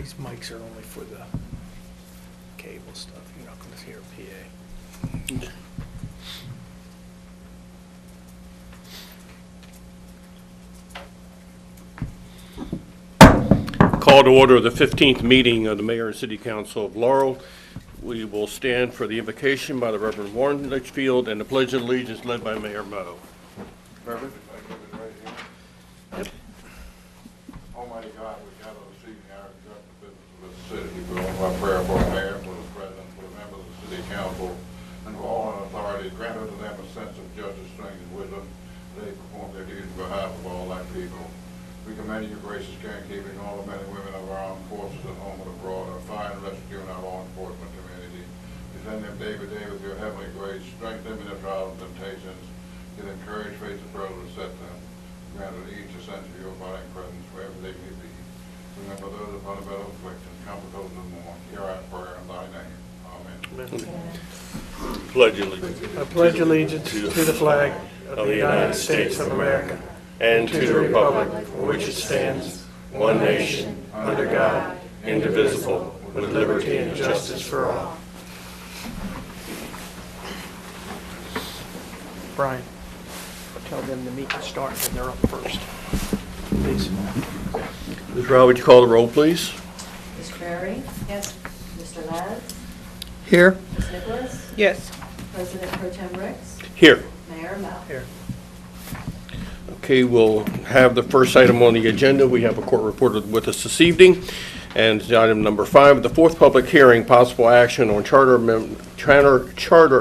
These mics are only for the cable stuff. You're not going to hear PA. Call to order the 15th meeting of the Mayor and City Council of Laurel. We will stand for the invocation by the Reverend Warren Litchfield and the Pledge of Allegiance led by Mayor Mo. Reverend? Almighty God, we gather this evening our conduct the business of this city. We offer our prayer for the mayor, for the president, for the members of the city council, and for all in authority. Grant unto them a sense of justice, strength, and wisdom. They perform their duties on behalf of all thy people. We commend your gracious care in keeping all the men and women of our armed forces at home and abroad, our fire and rescue and our law enforcement community. Defend them day by day with your heavenly grace. Strengthen them in their trials and temptations. Give them courage, faith, and prayer to set them. Grant unto each a sense of your abiding presence wherever they may be. Remember those upon the bed of affliction, comfort those who mourn. Hear our prayer in thy name. Amen. Pledge allegiance. I pledge allegiance to the flag of the United States of America and to the republic for which it stands, one nation, under God, indivisible, with liberty and justice for all. Brian, tell them the meeting starts and they're up first. Please. Ms. Rao, would you call the roll, please? Ms. Berry? Yes. Mr. Ladd? Here. Ms. Nicholas? Yes. President Pro Tem Ricks? Here. Mayor Mel? Here. Okay, we'll have the first item on the agenda. We have a court reporter with us this evening. And item number 5, the fourth public hearing, possible action on Charter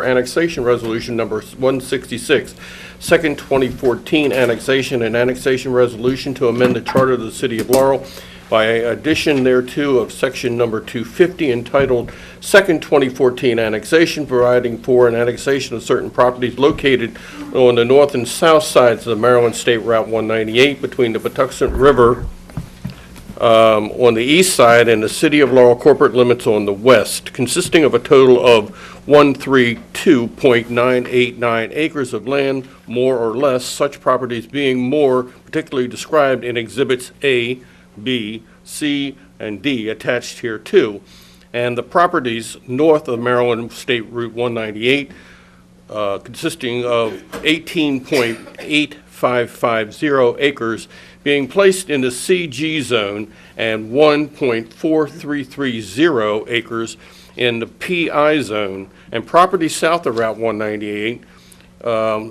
Annexation Resolution No. 166, second 2014 annexation and annexation resolution to amend the charter of the City of Laurel by addition thereto of section number 250 entitled Second 2014 Annexation, providing for an annexation of certain properties located on the north and south sides of the Maryland State Route 198 between the Patuxent River on the east side and the City of Laurel corporate limits on the west, consisting of a total of 132.989 acres of land, more or less, such properties being more particularly described in Exhibits A, B, C, and D attached here too. And the properties north of Maryland State Route 198 consisting of 18.8550 acres being placed in the CG zone and 1.4330 acres in the PI zone, and property south of Route 198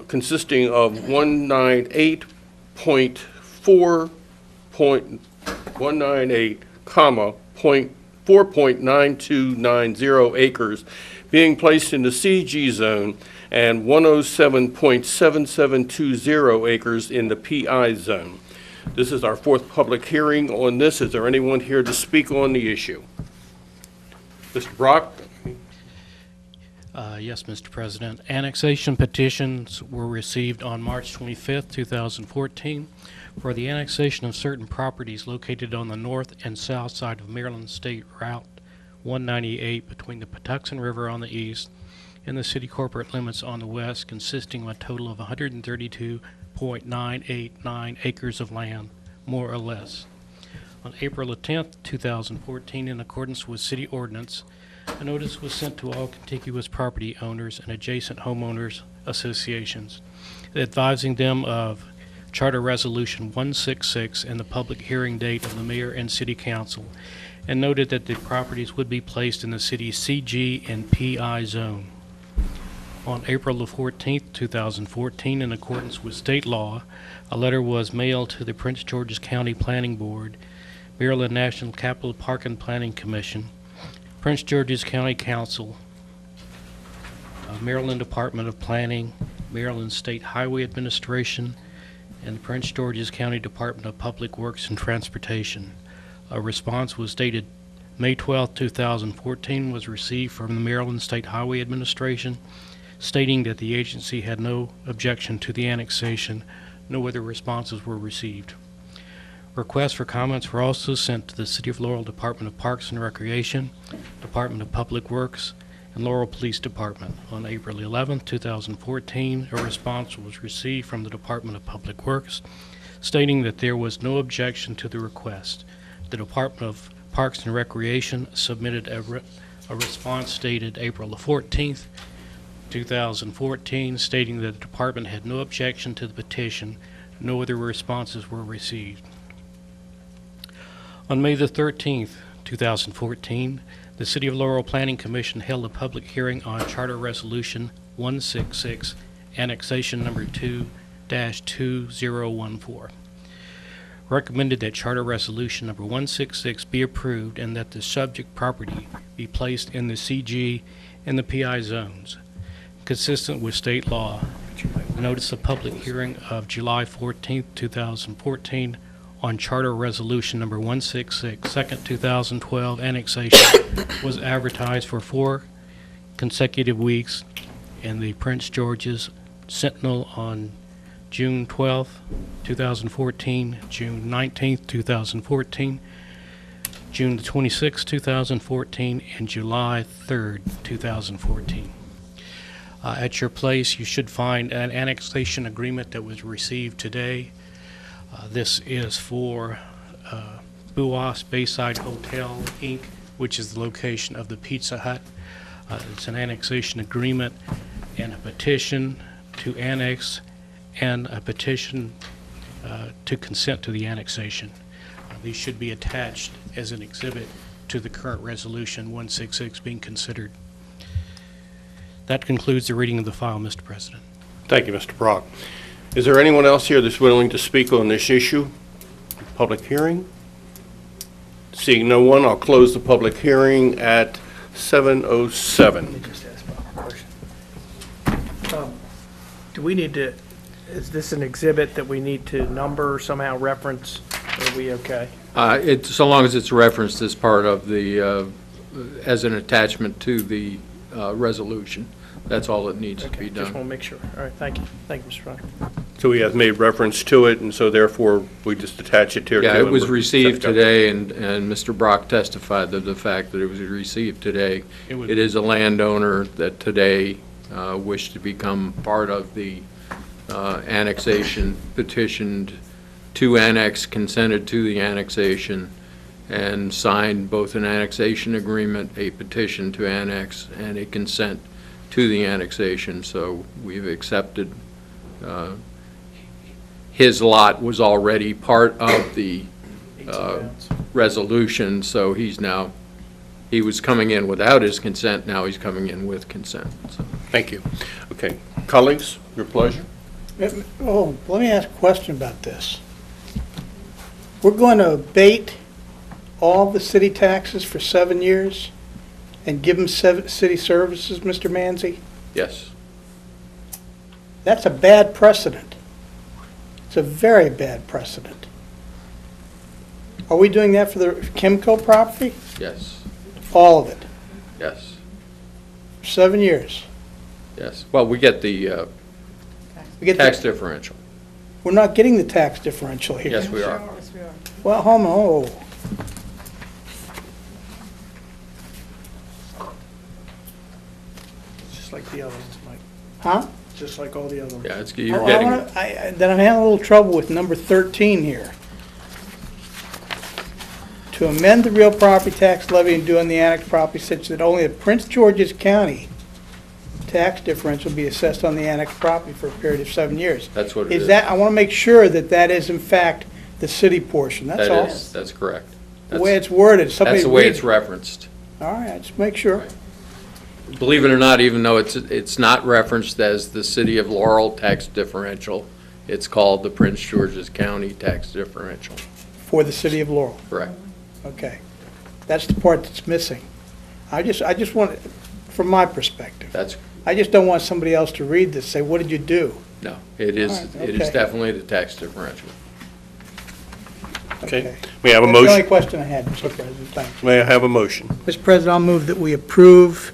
consisting of 198.4.198, 4.9290 acres being placed in the CG zone and 107.7720 acres in the PI zone. This is our fourth public hearing on this. Is there anyone here to speak on the issue? Mr. Brock? Yes, Mr. President. Annexation petitions were received on March 25th, 2014 for the annexation of certain properties located on the north and south side of Maryland State Route 198 between the Patuxent River on the east and the city corporate limits on the west, consisting of a total of 132.989 acres of land, more or less. On April 10th, 2014, in accordance with city ordinance, a notice was sent to all contiguous property owners and adjacent homeowners associations, advising them of Charter Resolution 166 and the public hearing date of the Mayor and City Council, and noted that the properties would be placed in the city's CG and PI zone. On April the 14th, 2014, in accordance with state law, a letter was mailed to the Prince George's County Planning Board, Maryland National Capital Park and Planning Commission, Prince George's County Council, Maryland Department of Planning, Maryland State Highway Administration, and Prince George's County Department of Public Works and Transportation. A response was dated May 12, 2014, was received from the Maryland State Highway Administration, stating that the agency had no objection to the annexation. No other responses were received. Requests for comments were also sent to the City of Laurel Department of Parks and Recreation, Department of Public Works, and Laurel Police Department. On April 11, 2014, a response was received from the Department of Public Works stating that there was no objection to the request. The Department of Parks and Recreation submitted a response dated April the 14th, 2014, stating that the department had no objection to the petition. No other responses were received. On May the 13th, 2014, the City of Laurel Planning Commission held a public hearing on Charter Resolution 166, Annexation Number 2-2014. Recommended that Charter Resolution Number 166 be approved and that the subject property be placed in the CG and the PI zones, consistent with state law. Notice of public hearing of July 14th, 2014 on Charter Resolution Number 166, Second 2012 annexation was advertised for 4 consecutive weeks in the Prince George's Sentinel on June 12th, 2014, June 19th, 2014, June 26th, 2014, and July 3rd, 2014. At your place, you should find an annexation agreement that was received today. This is for Buas Bayside Hotel, Inc., which is the location of the Pizza Hut. It's an annexation agreement and a petition to annex and a petition to consent to the annexation. These should be attached as an exhibit to the current resolution 166 being considered. That concludes the reading of the file, Mr. President. Thank you, Mr. Brock. Is there anyone else here that's willing to speak on this issue? Public hearing? Seeing no one, I'll close the public hearing at 7:07. Let me just ask Bob a question. Do we need to, is this an exhibit that we need to number or somehow reference? Or are we okay? So long as it's referenced as part of the, as an attachment to the resolution, that's all that needs to be Just done. want to make sure. All right, thank you. Thank you, Mr. Brock. So he has made reference to it, and so therefore we just attach it here. Yeah, to it was and we're received set to go. today, and Mr. Brock testified to the fact that it was received today. It is a landowner that today wished to become part of the annexation, petitioned to annex, consented to the annexation, and signed both an annexation agreement, a petition to annex, and a consent to the annexation. So we've accepted, his lot was already part of the 18 pounds. resolution, so he was coming in without his consent, now he's coming in with consent. So. Thank you. Okay, colleagues, your pleasure. Oh, let me ask a question about this. We're going to abate all the city taxes for 7 years and give them city services, Mr. Manzi? Yes. That's a bad precedent. It's a very bad precedent. Are we doing that for the Kimco property? Yes. All of it? Yes. For 7 years? Yes. Well, we get the We get tax the, differential. we're not getting the tax differential here. Yes, we are. Well, hold on. Oh. Just like the other ones, Mike. Huh? Just like all the other ones. Yeah, you're Oh, getting it. Then I'm having a little trouble with number 13 here. To amend the real property tax levy and doing the annexed property such that only the Prince George's County tax differential be assessed on the annexed property for a period of 7 years. That's what it Is is. that, I want to make sure that that is in fact the city portion, that's all. That's correct. The way it's worded, somebody That's the way read- it's referenced. All right, just make sure. Right. Believe it or not, even though it's not referenced as the City of Laurel tax differential, it's called the Prince George's County tax differential. For the city of Laurel. Correct. Okay. That's the part that's missing. I just want, from my perspective, That's, I just don't want somebody else to read this, say, what did you do? no, it is, All right, it is okay. definitely the tax differential. Okay. May I have a That's the only motion? question I had, Mr. President, thanks. May I have a motion? Mr. President, I'll move that we approve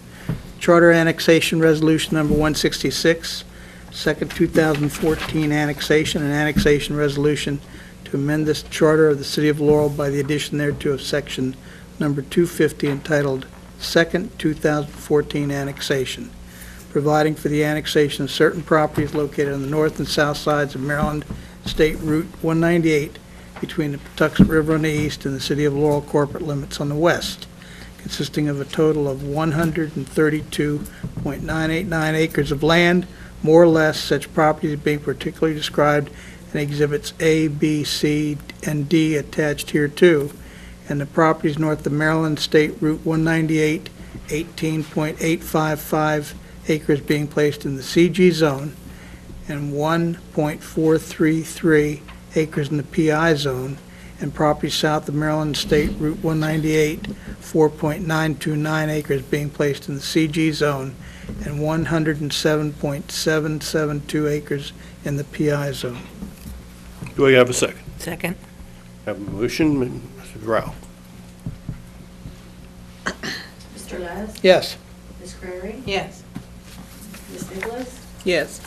Charter Annexation Resolution Number 166, Second 2014 Annexation and Annexation Resolution to amend this charter of the City of Laurel by the addition thereto of Section Number 250 entitled Second 2014 Annexation, providing for the annexation of certain properties located on the north and south sides of Maryland State Route 198 between the Patuxent River on the east and the City of Laurel corporate limits on the west, consisting of a total of 132.989 acres of land, more or less, such properties being particularly described in Exhibits A, B, C, and D attached hereto, and the properties north of Maryland State Route 198, 18.855 acres being placed in the CG zone, and 1.433 acres in the PI zone, and property south of Maryland State Route 198, 4.929 acres being placed in the CG zone, and 107.772 acres in the PI zone. Do I have a second? Second. Have a motion, Mrs. Rao. Mr. Les? Yes. Ms. Crary? Yes. Ms. Nicholas? Yes.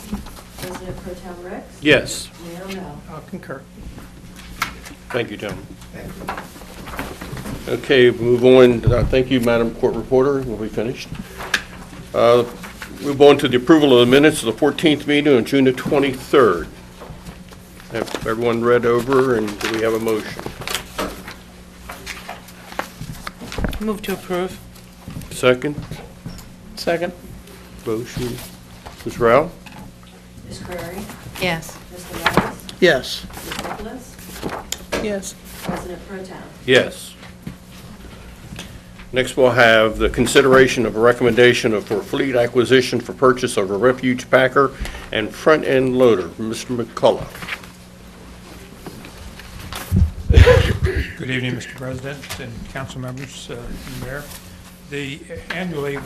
President Pro Tem Rex? Yes. Mayor Mel? I'll concur. Thank you, gentlemen. Okay, move on. Thank you, Madam Court Reporter. We'll be finished. Move on to the approval of the minutes of the 14th meeting on June the 23rd. Have everyone read over, and do we have a motion? Move to approve. Second? Second. Motion. Ms. Rao? Ms. Crary? Yes. Mr. Les? Yes. Ms. Nicholas? Yes. President Pro Tem? Yes. Next, we'll have the consideration of a recommendation for fleet acquisition for purchase of a refuge packer and front-end loader. Mr. McCullough. Good evening, Mr. President and council members, and Mayor. Annually,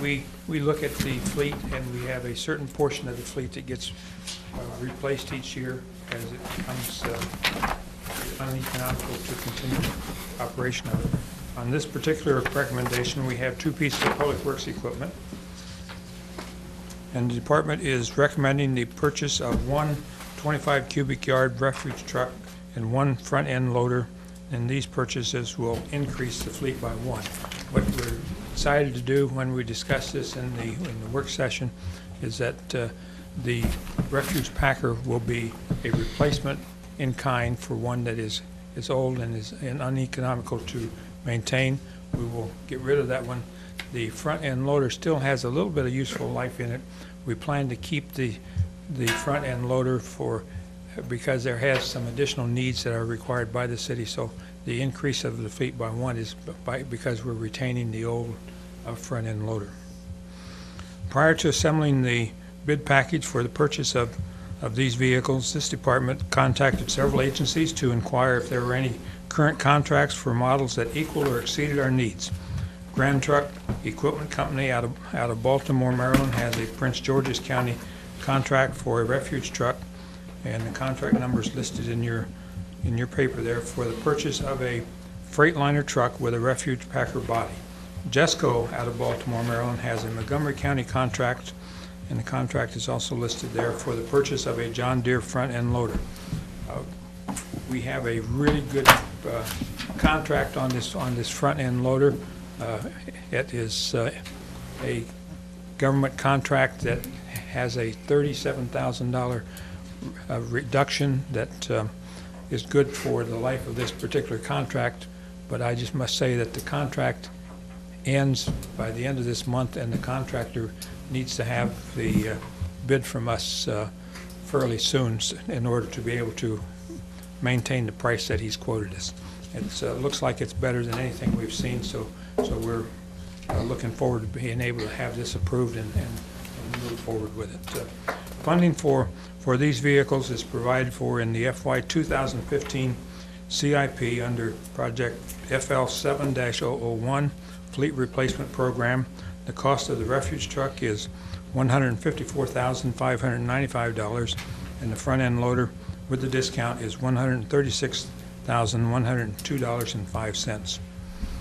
we look at the fleet, and we have a certain portion of the fleet that gets replaced each year as it becomes uneconomical to continue operation of it. On this particular recommendation, we have two pieces of public works equipment, and the department is recommending the purchase of one 25 cubic yard refuge truck and one front-end loader, and these purchases will increase the fleet by one. What we're decided to do when we discussed this in the work session is that the refuge packer will be a replacement in kind for one that is old and is uneconomical to maintain. We will get rid of that one. The front-end loader still has a little bit of useful life in it. We plan to keep the front-end loader because there has some additional needs that are required by the city. So the increase of the fleet by one is because we're retaining the old front-end loader. Prior to assembling the bid package for the purchase of these vehicles, this department contacted several agencies to inquire if there were any current contracts for models that equaled or exceeded our needs. Grand Truck Equipment Company out of Baltimore, Maryland has a Prince George's County contract for a refuge truck, and the contract number is listed in your paper there for the purchase of a Freightliner truck with a refuge packer body. Jesco out of Baltimore, Maryland has a Montgomery County contract, and the contract is also listed there for the purchase of a John Deere front-end loader. We have a really good contract on this front-end loader. It is a government contract that has a $37,000 reduction that is good for the life of this particular contract, but I just must say that the contract ends by the end of this month, and the contractor needs to have the bid from us fairly soon in order to be able to maintain the price that he's quoted us. It looks like it's better than anything we've seen, so we're looking forward to being able to have this approved and move forward with it. Funding for these vehicles is provided for in the FY 2015 CIP under Project FL 7-001 Fleet Replacement Program. The cost of the refuge truck is $154,595, and the front-end loader with the discount is $136,102.05.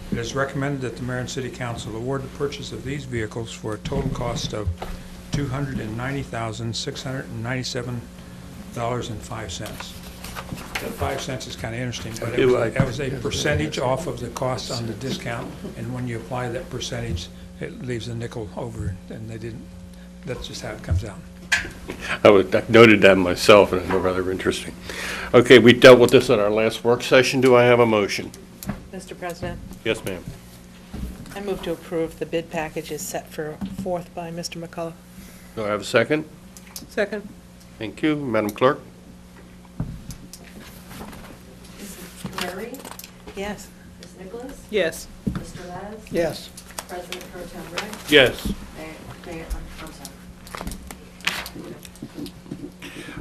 It is recommended that the Mayor and City Council award the purchase of these vehicles for a total cost of $290,697.05. That 5 cents is kind of interesting, but that was a percentage off of the cost on the discount, and when you apply that percentage, it leaves a nickel over, and they didn't. That's just how it comes out. I noted that myself, and it was rather interesting. Okay, we dealt with this at our last work session. Do I have a motion? Mr. President, Yes, ma'am. I move to approve the bid package is set for 4th by Mr. McCullough. Do I have a second? Second. Thank you. Madam Clerk? Mrs. Carey, Yes. Ms. Nicholas, Yes. Mr. Les, Yes. President Pro Tem Rick, Yes. Mayor, I'm sorry.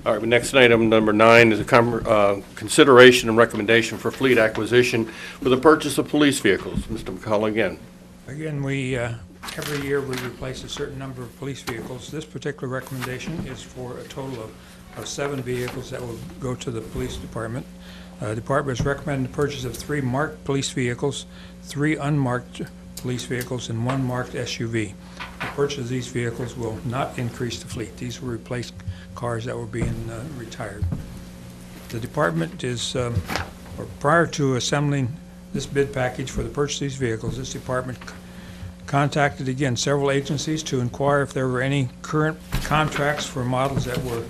All right, next item, number 9, is a consideration and recommendation for fleet acquisition for the purchase of police vehicles. Mr. McCullough again. Again, every year we replace a certain number of police vehicles. This particular recommendation is for a total of 7 vehicles that will go to the police department. The department is recommending the purchase of 3 marked police vehicles, 3 unmarked police vehicles, and 1 marked SUV. The purchase of these vehicles will not increase the fleet. These will replace cars that were being retired. The department is, prior to assembling this bid package for the purchase of these vehicles, this department contacted again several agencies to inquire if there were any current contracts for models that were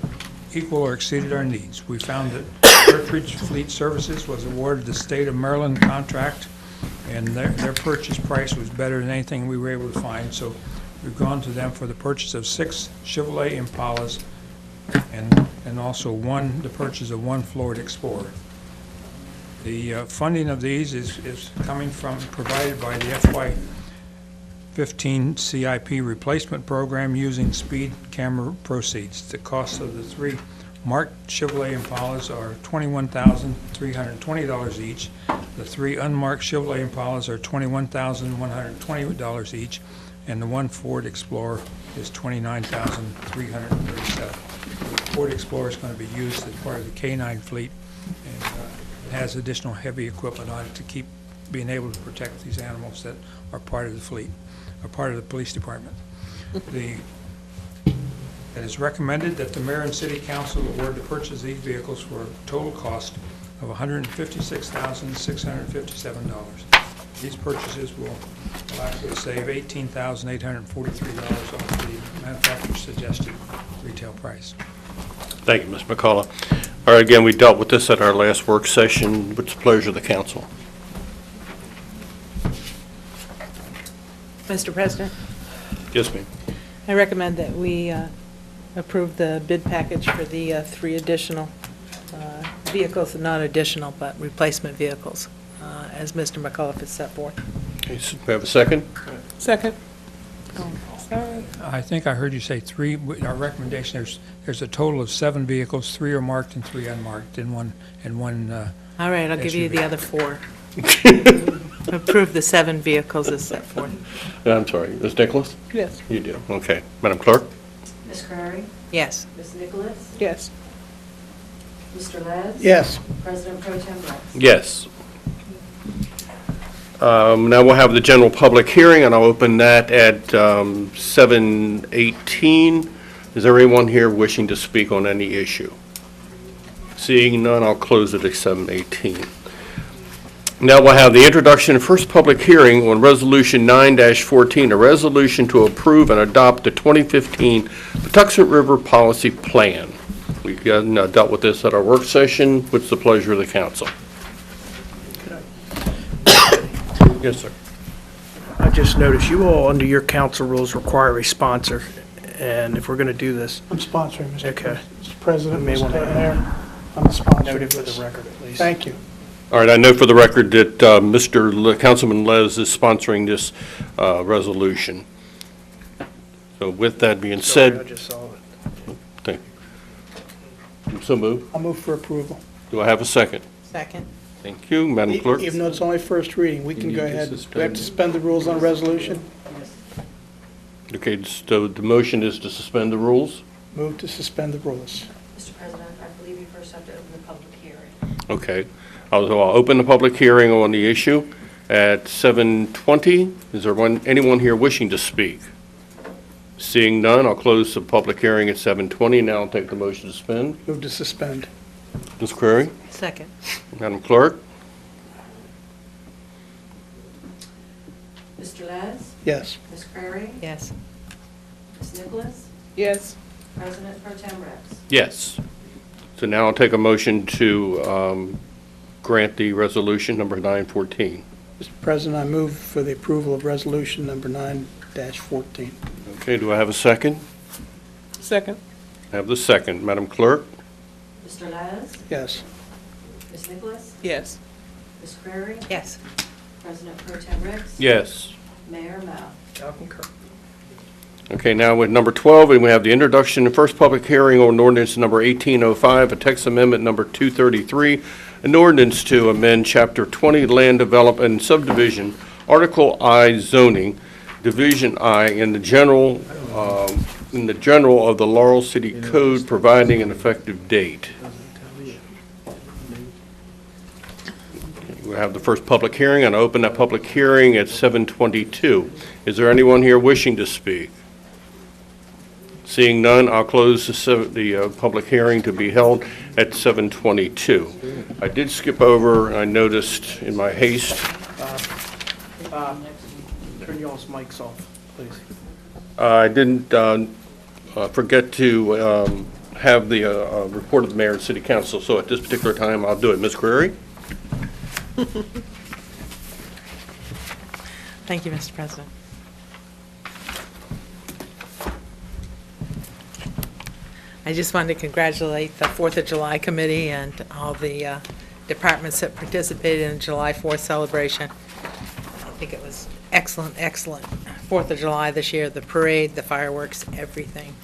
equal or exceeded our needs. We found that Cartridge Fleet Services was awarded the State of Maryland contract, and their purchase price was better than anything we were able to find. So we've gone to them for the purchase of 6 Chevrolet Impalas and also the purchase of 1 Ford Explorer. The funding of these is provided by the FY15 CIP replacement program using speed camera proceeds. The cost of the 3 marked Chevrolet Impalas are $21,320 each. The 3 unmarked Chevrolet Impalas are $21,120 each, and the 1 Ford Explorer is $29,337. The Ford Explorer is going to be used as part of the K-9 fleet, and it has additional heavy equipment on it to keep being able to protect these animals that are part of the fleet, are part of the police department. It is recommended that the mayor and city council award the purchase of these vehicles for a total cost of $156,657. These purchases will actually save $18,843 off the manufacturer's suggested retail price. Thank you, Ms. McCullough. All right, again, we dealt with this at our last work session. What's the pleasure of the council? Mr. President, Yes, ma'am. I recommend that we approve the bid package for the 3 additional vehicles, not additional, but replacement vehicles, as Mr. McCullough has set forth. Okay, so we have a second? Second. Sorry. I think I heard you say 3. Our recommendation, there's a total of 7 vehicles. 3 are marked and 3 unmarked, and one. All right, I'll give you the SUV. other 4. Approve the 7 vehicles as set forth. I'm sorry, Ms. Nicholas? Yes. You do, okay. Madam Clerk? Ms. Carey, Yes. Ms. Nicholas, Yes. Mr. Les. Yes. President Pro Tem Rick. Yes. Now we'll have the general public hearing, and I'll open that at 7:18. Is there anyone here wishing to speak on any issue? Seeing none, I'll close it at 7:18. Now we'll have the introduction and first public hearing on Resolution 9-14, a resolution to approve and adopt the 2015 Patuxent River Policy Plan. We dealt with this at our work session. What's the pleasure of the council? Yes, sir. I just noticed you all, under your council rules, require a sponsor, and if we're going to do this, I'm sponsoring, Mr. Okay. Mr. President, You may Mr. want to Mayor. I'm the sponsor. note of it for this. the record at least. Thank you. All right, I know for the record that Councilman Les is sponsoring this resolution. So with that being Sorry, I said, just saw it. thank you. So move. I'll move for approval. Do I have a second? Second. Thank you, Madam Clerk. Even though it's only first reading, we can need go to ahead. Do we suspend. have to suspend the rules on a resolution? Okay, so the motion is to suspend the rules? Move to suspend the rules. Mr. President, I believe you first have to open the public hearing. Okay. I'll open the public hearing on the issue at 7:20. Is there anyone here wishing to speak? Seeing none, I'll close the public hearing at 7:20. Now I'll take the motion to suspend. Move to suspend. Ms. Query? Second. Madam Clerk? Mr. Les, Yes. Ms. Carey, Yes. Ms. Nicholas, Yes. President Pro Tem Rex. Yes. So now I'll take a motion to grant the resolution number 914. Mr. President, I move for the approval of resolution number 9-14. Okay, do I have a second? Second. I have the second. Madam Clerk? Mr. Laz? Yes. Ms. Nicholas? Yes. Ms. Crary? Yes. President Pro Tem Rex. Yes. Mayor Mao. I'll concur. Okay, now with number 12, and we have the introduction and first public hearing on ordinance number 1805, a text amendment number 233, an ordinance to amend Chapter 20 Land Development and Subdivision, Article I zoning, Division I in the general of the Laurel City Code, providing an effective date. We have the first public hearing, and I open that public hearing at 7:22. Is there anyone here wishing to speak? Seeing none, I'll close the public hearing to be held at 7:22. I did skip over, I noticed in my haste, Turn y'all's mics off, please. I didn't forget to have the report of the mayor and city council, so at this particular time, I'll do it. Ms. Crary? Thank you, Mr. President. I just wanted to congratulate the 4th of July committee and all the departments that participated in the July 4th celebration. I think it was excellent, excellent 4th of July this year, the parade, the fireworks, everything.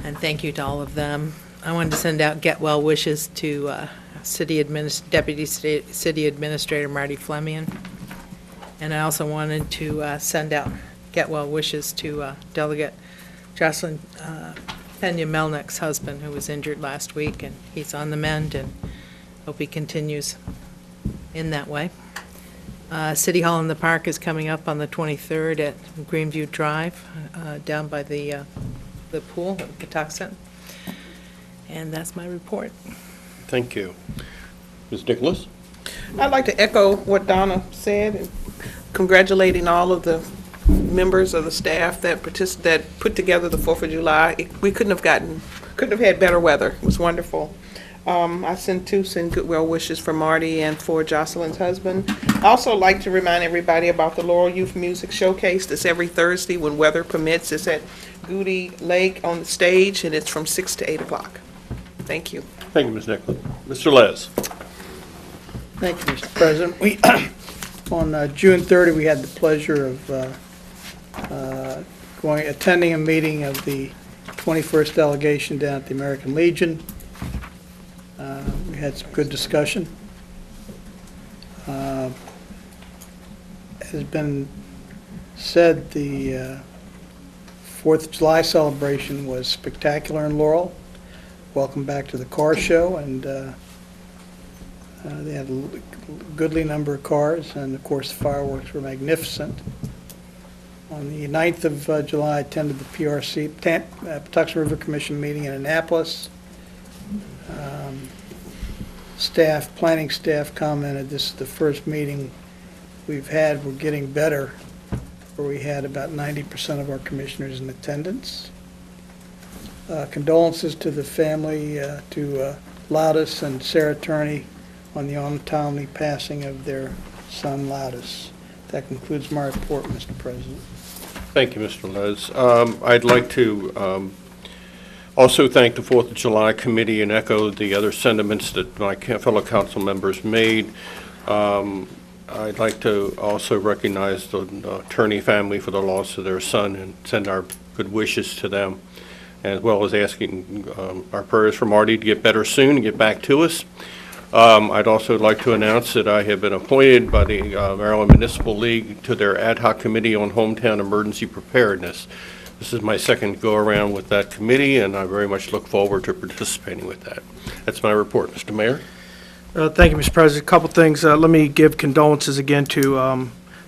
And thank you to all of them. I wanted to send out get well wishes to Deputy City Administrator Marty Fleming. And I also wanted to send out get well wishes to Delegate Jocelyn Pena Melnick's husband, who was injured last week, and he's on the mend, and hope he continues in that way. City Hall in the Park is coming up on the 23rd at Greenview Drive, down by the pool at Patuxent. And that's my report. Thank you. Ms. Nicholas? I'd like to echo what Donna said, congratulating all of the members of the staff that put together the 4th of July. We couldn't have had better weather. It was wonderful. I send good well wishes for Marty and for Jocelyn's husband. I also like to remind everybody about the Laurel Youth Music Showcase. That's every Thursday when weather permits. It's at Goody Lake on the stage, and it's from 6 to 8 o'clock. Thank you. Thank you, Ms. Nicholas. Mr. Les? Thank you, Mr. President. On June 30, we had the pleasure of attending a meeting of the 21st delegation down at the American Legion. We had some good discussion. As has been said, the 4th of July celebration was spectacular in Laurel. Welcome back to the car show, and they had a goodly number of cars, and of course the fireworks were magnificent. On the 9th of July, I attended the PRC, Patuxent River Commission meeting in Annapolis. Planning staff commented this is the first meeting we've had. We're getting better, where we had about 90% of our commissioners in attendance. Condolences to the family, to Loudis and Sarah Turney on the untimely passing of their son Loudis. That concludes my report, Mr. President. Thank you, Mr. Les. I'd like to also thank the 4th of July committee and echo the other sentiments that my fellow council members made. I'd like to also recognize the Turney family for the loss of their son and send our good wishes to them, as well as asking our prayers for Marty to get better soon and get back to us. I'd also like to announce that I have been appointed by the Maryland Municipal League to their ad hoc committee on hometown emergency preparedness. This is my second go-around with that committee, and I very much look forward to participating with that. That's my report, Mr. Mayor. Thank you, Mr. President. A couple things. Let me give condolences again to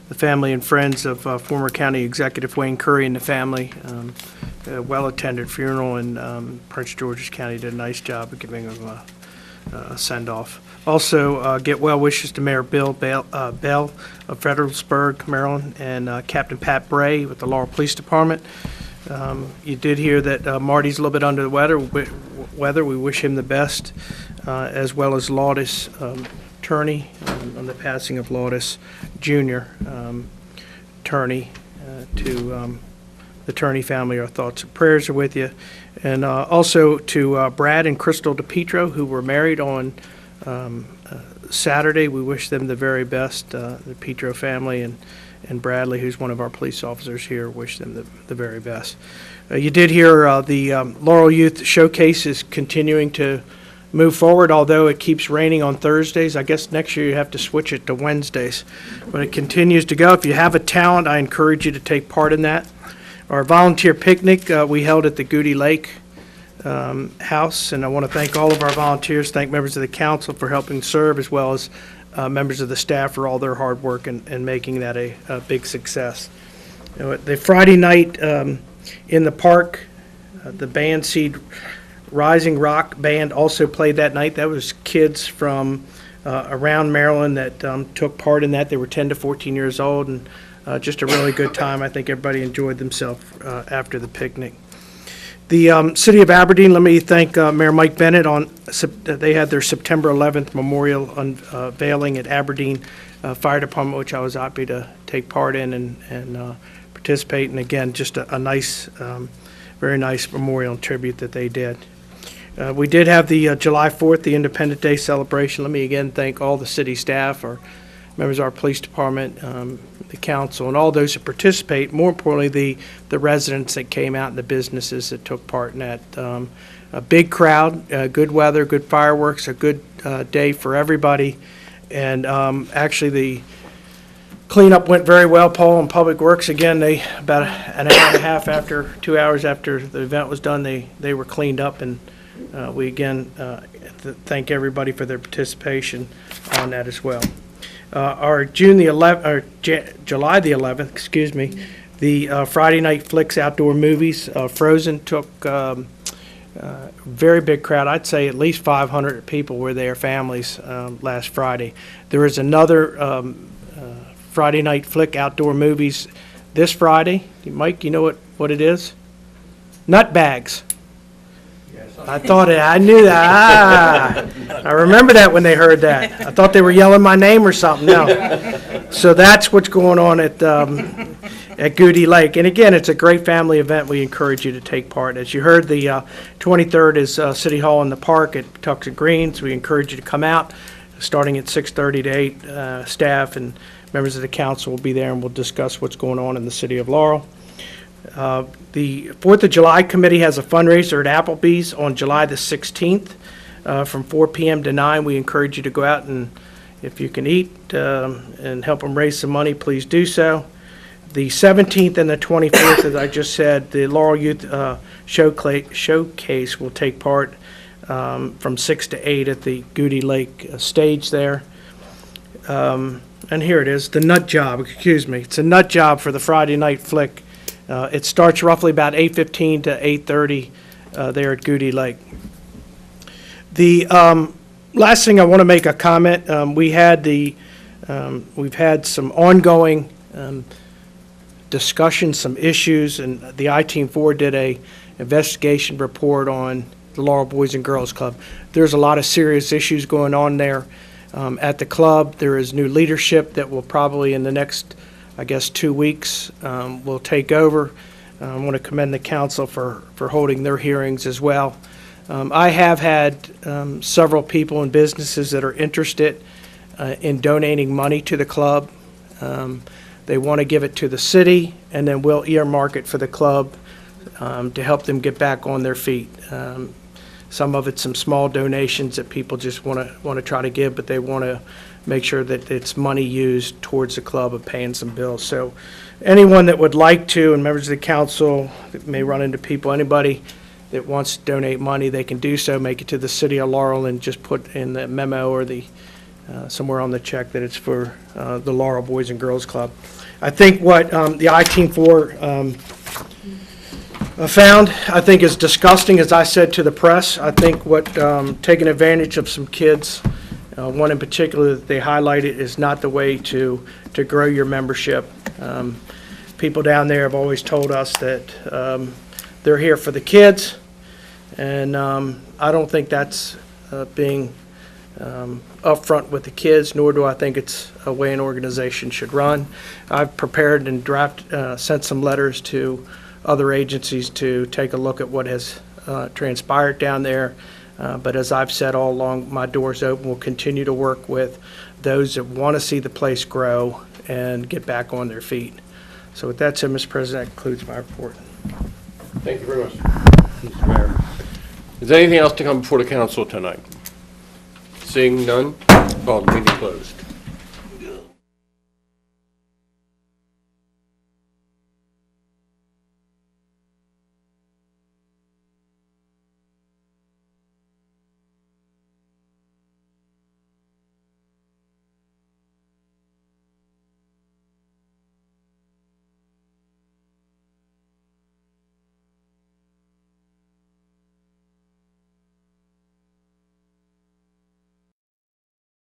the family and friends of former County Executive Wayne Curry and the family. A well-attended funeral, and Prince George's County did a nice job of giving him a send-off. Also, get well wishes to Mayor Bill Bell of Fredericksburg, Maryland, and Captain Pat Bray with the Laurel Police Department. You did hear that Marty's a little bit under the weather. We wish him the best, as well as Laudis Turney on the passing of Laudis Jr. Turney. To the Turney family, our thoughts and prayers are with you. And also to Brad and Crystal DePietro, who were married on Saturday. We wish them the very best. The DePietro family and Bradley, who's one of our police officers here, wish them the very best. You did hear the Laurel Youth Showcase is continuing to move forward, although it keeps raining on Thursdays. I guess next year you have to switch it to Wednesdays. But it continues to go. If you have a talent, I encourage you to take part in that. Our volunteer picnic we held at the Goody Lake house, and I want to thank all of our volunteers, thank members of the council for helping serve, as well as members of the staff for all their hard work and making that a big success. The Friday night in the park, the band Seed Rising Rock Band also played that night. That was kids from around Maryland that took part in that. They were 10 to 14 years old, and just a really good time. I think everybody enjoyed themselves after the picnic. The City of Aberdeen, let me thank Mayor Mike Bennett. They had their September 11th memorial unveiling at Aberdeen Fire Department, which I was happy to take part in and participate. And again, just a nice, very nice memorial and tribute that they did. We did have the July 4th, the Independence Day celebration. Let me again thank all the city staff, our members of our police department, the council, and all those who participate. More importantly, the residents that came out and the businesses that took part in that. A big crowd, good weather, good fireworks, a good day for everybody. And actually, the cleanup went very well. Paul and Public Works, again, they about an hour and a half after, 2 hours after the event was done, they were cleaned up. And we again thank everybody for their participation on that as well. Our July the 11th, excuse me, the Friday Night Flicks outdoor movies. Frozen took very big crowd. I'd say at least 500 people were there, families, last Friday. There is another Friday Night Flick outdoor movies this Friday. Mike, you know what it is? Nut bags. I thought I knew that. I remember that when they heard that. I thought they were yelling my name or something. No. So that's what's going on at Goody Lake. And again, it's a great family event. We encourage you to take part. As you heard, the 23rd is City Hall in the Park at Patuxent Greens. We encourage you to come out, starting at 6:30 to 8. Staff and members of the council will be there, and we'll discuss what's going on in the City of Laurel. The 4th of July committee has a fundraiser at Applebee's on July the 16th from 4 p.m. to 9. We encourage you to go out, and if you can eat and help them raise some money, please do so. The 17th and the 24th, as I just said, the Laurel Youth Showcase will take part from 6 to 8 at the Goody Lake stage there. And here it is, the nut job, excuse me. It's a nut job for the Friday Night Flick. It starts roughly about 8:15 to 8:30 there at Goody Lake. The last thing I want to make a comment. We've had some ongoing discussions, some issues, and the I-Team 4 did a investigation report on the Laurel Boys and Girls Club. There's a lot of serious issues going on there at the club. There is new leadership that will probably in the next 2 weeks will take over. I want to commend the council for holding their hearings as well. I have had several people and businesses that are interested in donating money to the club. They want to give it to the city, and then we'll earmark it for the club to help them get back on their feet. Some of it's some small donations that people just want to try to give, but they want to make sure that it's money used towards the club of paying some bills. So anyone that would like to, and members of the council that may run into people, anybody that wants to donate money, they can do so. Make it to the City of Laurel and just put in the memo or the somewhere on the check that it's for the Laurel Boys and Girls Club. I think what the I-Team 4 found, I think, is disgusting, as I said to the press. I think what taking advantage of some kids, one in particular that they highlighted, is not the way to grow your membership. people down there have always told us that they're here for the kids, and I don't think that's being upfront with the kids, nor do I think it's a way an organization should run. I've prepared and sent some letters to other agencies to take a look at what has transpired down there. But as I've said all along, my door's open. We'll continue to work with those that want to see the place grow and get back on their feet. So with that said, Mr. President, that concludes my report. Thank you very much, Mr. Mayor. Is there anything else to come before the council tonight? Seeing none, call the meeting closed.